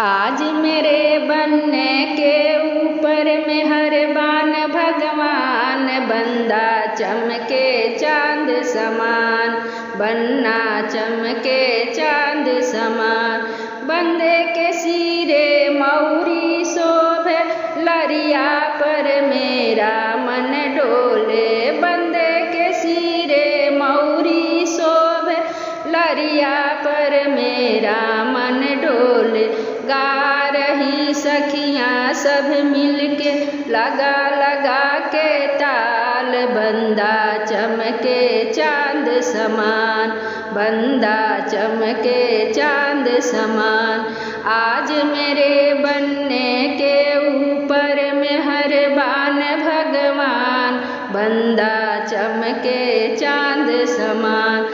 आज मेरे बनने के ऊपर मेहरबान भगवान, बंदा चमके चांद समान, बनना चमके चांद समान। बंदे के सिरे मौरी शोभे, लरिया पर मेरा मन डोले। बंदे के सिरे मौरी शोभे, लरिया पर मेरा मन डोले। गा रही सखियाँ सब मिलके, लगा लगा के ताल, बंदा चमके चांद समान, बंदा चमके चांद समान। आज मेरे बनने के ऊपर मेहरबान भगवान, बंदा चमके चांद समान।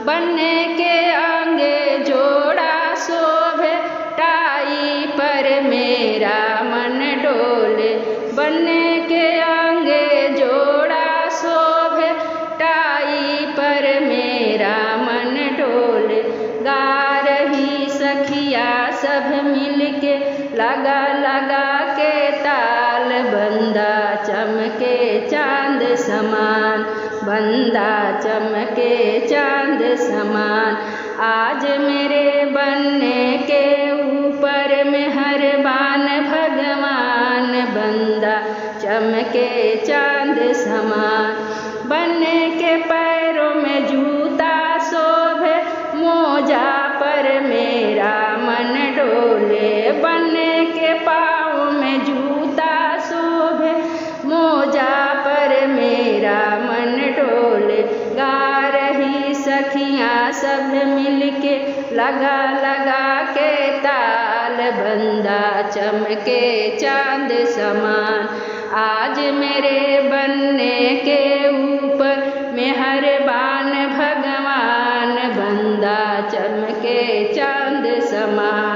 बनने के आगे जोड़ा शोभे, टाई पर मेरा मन डोले। बनने के आगे जोड़ा शोभे, टाई पर मेरा मन डोले। गा रही सखिया सब मिलके, लगा लगा के ताल, बंदा चमके चांद समान, बंदा चमके चांद समान। आज मेरे बनने के ऊपर मेहरबान भगवान, बंदा चमके चांद समान। बनने के पैरों में जूता शोभे, मोजा पर मेरा मन डोले। बनने के पाँव में जूता शोभे, मोजा पर मेरा मन डोले। गा रही सखियाँ सब मिलके, लगा लगा के ताल, बंदा चमके चांद समान। आज मेरे बनने के ऊपर मेहरबान भगवान, बंदा चमके चांद समान।